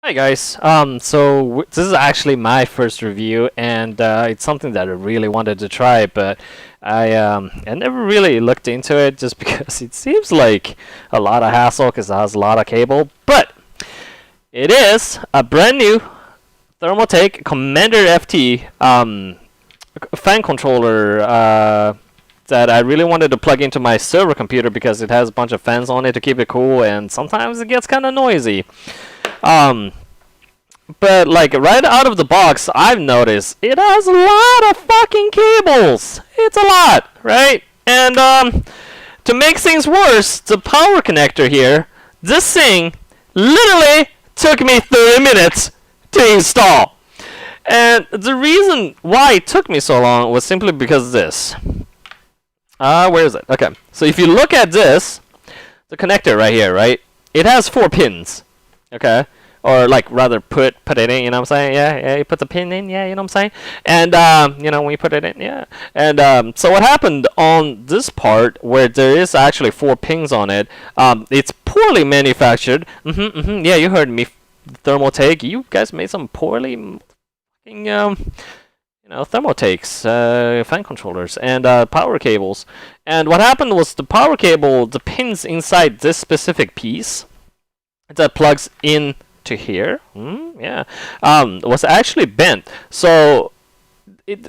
Hi guys. This is actually my first review, and it's something that I really wanted to try, but I never really looked into it just because it seems like a lot of hassle because it has a lot of cable. But it is a brand new Thermaltake Commander FT fan controller that I really wanted to plug into my server computer because it has a bunch of fans on it to keep it cool, and sometimes it gets kind of noisy. But like right out of the box, I've noticed it has a lot of fucking cables. It's a lot, right? And to make things worse, the power connector here, this thing literally took me 30 minutes to install. And the reason why it took me so long was simply because of this. Where is it? Okay. So if you look at this, the connector right here, right? It has 4 pins. Okay? Or like rather put it in, you know what I'm saying? Yeah, you put the pin in, yeah, you know what I'm saying? And when you put it in, yeah. And so what happened on this part where there is actually 4 pins on it, it's poorly manufactured. Yeah, you heard me, Thermaltake. You guys made some poorly Thermaltakes, fan controllers, and power cables. And what happened was the power cable, the pins inside this specific piece that plugs in to here, was actually bent. So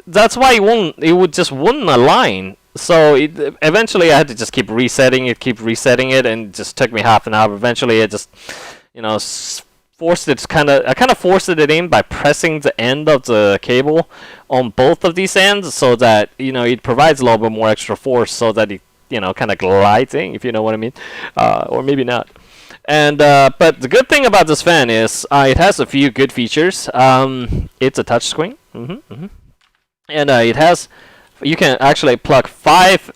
that's why it would just wouldn't align. So eventually I had to just keep resetting it, and it just took me half an hour. Eventually it just, forced it I kind of forced it in by pressing the end of the cable on both of these ends, so that it provides a little bit more extra force, so that it kind of glides in, if you know what I mean, or maybe not. And but the good thing about this fan is it has a few good features. It's a touchscreen, and it has, you can actually plug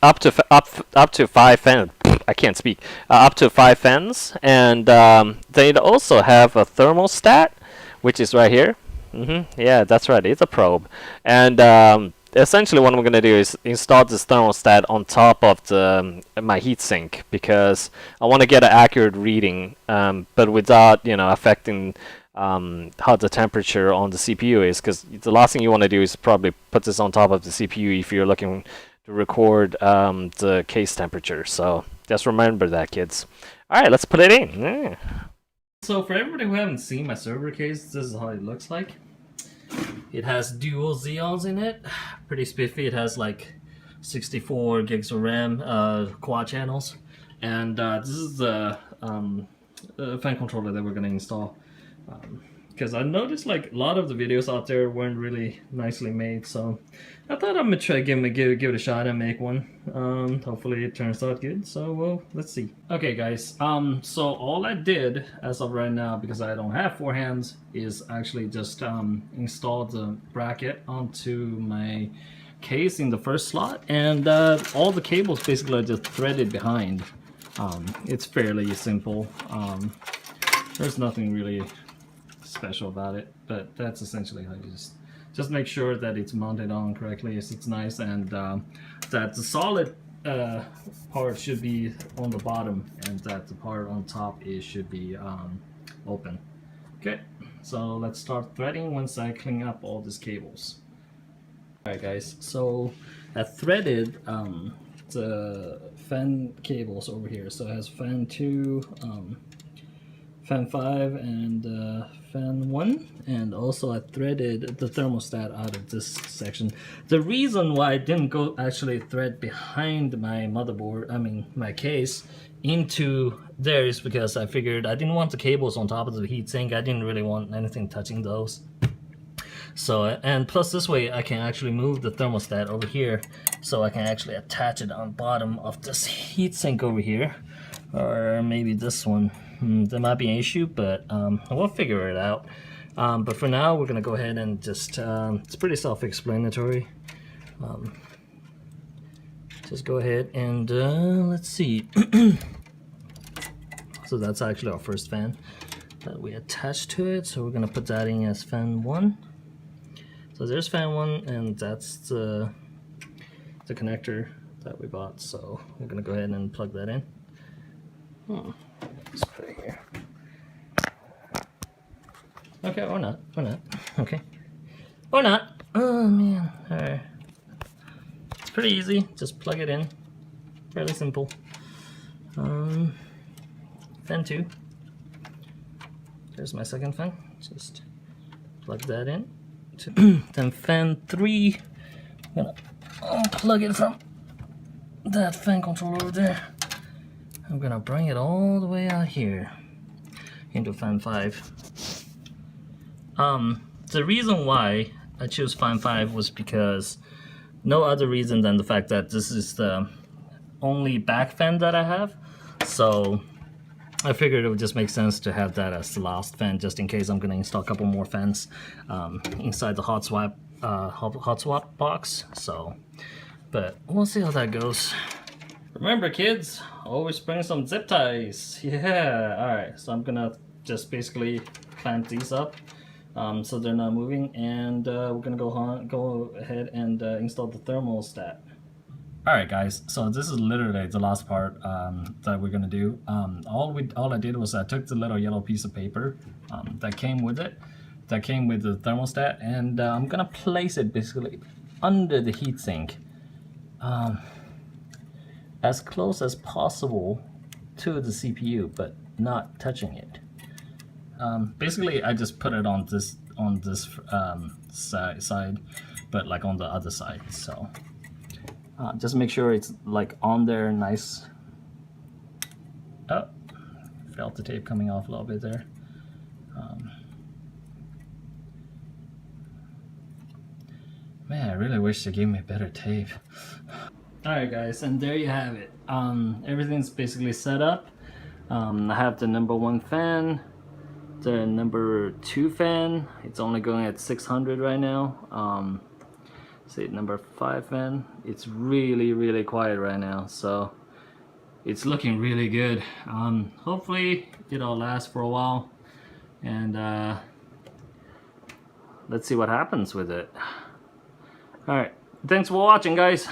up to 5 fans. I can't speak. Up to 5 fans, and they also have a thermostat, which is right here. Yeah, that's right. It's a probe, and essentially what I'm gonna do is install this thermostat on top of my heatsink, because I want to get an accurate reading, but without affecting how the temperature on the CPU is, because the last thing you want to do is probably put this on top of the CPU if you're looking to record the case temperature. So just remember that, kids. All right, let's put it in. Yeah. So for everybody who haven't seen my server case, this is how it looks like. It has dual Xeons in it, pretty spiffy. It has like 64 gigs of RAM, quad channels, and this is the fan controller that we're gonna install. Because I noticed like a lot of the videos out there weren't really nicely made, so I thought I'm gonna try give it a shot and make one. Hopefully it turns out good. So well, let's see. Okay, guys. So all I did as of right now, because I don't have 4 hands, is actually just install the bracket onto my case in the first slot, and all the cables basically are just threaded behind. It's fairly simple. There's nothing really special about it, but that's essentially how you just make sure that it's mounted on correctly, as it's nice, and that the solid part should be on the bottom, and that the part on top should be open. Okay, so let's start threading once I clean up all these cables. Alright guys, so I threaded the fan cables over here. So it has fan 2, fan 5, and fan 1, and also I threaded the thermostat out of this section. The reason why I didn't go actually thread behind my motherboard, my case, into there is because I figured I didn't want the cables on top of the heatsink. I didn't really want anything touching those. So, and plus this way I can actually move the thermostat over here, so I can actually attach it on bottom of this heatsink over here, or maybe this one. There might be an issue, but we'll figure it out. But for now, we're gonna go ahead and just, it's pretty self-explanatory. Just go ahead and, let's see. So that's actually our first fan that we attached to it. So we're gonna put that in as fan 1. So there's fan 1, and that's the connector that we bought. So we're gonna go ahead and plug that in. Just put it here. Okay, or not. Okay. Or not. Oh man. Alright. It's pretty easy. Just plug it in. Fairly simple. Fan 2. There's my second fan. Just plug that in. Then fan 3. I'm gonna unplug it from that fan controller over there. I'm gonna bring it all the way out here into fan 5. The reason why I chose fan 5 was because no other reason than the fact that this is the only back fan that I have. So I figured it would just make sense to have that as the last fan, just in case I'm gonna install a couple more fans inside the hot swap box. So, but we'll see how that goes. Remember, kids, always bring some zip ties. Yeah. All right. So I'm gonna just basically clamp these up so they're not moving, and we're gonna go ahead and install the thermostat. Alright guys, so this is literally the last part that we're gonna do. All I did was I took the little yellow piece of paper that came with it, that came with the thermostat, and I'm gonna place it basically under the heatsink, as close as possible to the CPU, but not touching it. Basically, I just put it on this side, but like on the other side. So. Just make sure it's like on there nice. Oh, felt the tape coming off a little bit there. Man, I really wish they gave me better tape. Alright guys, and there you have it. Everything's basically set up. I have the number 1 fan, the number 2 fan. It's only going at 600 right now. Say number 5 fan. It's really quiet right now, so it's looking really good. Hopefully it'll last for a while, and let's see what happens with it. All right, thanks for watching, guys.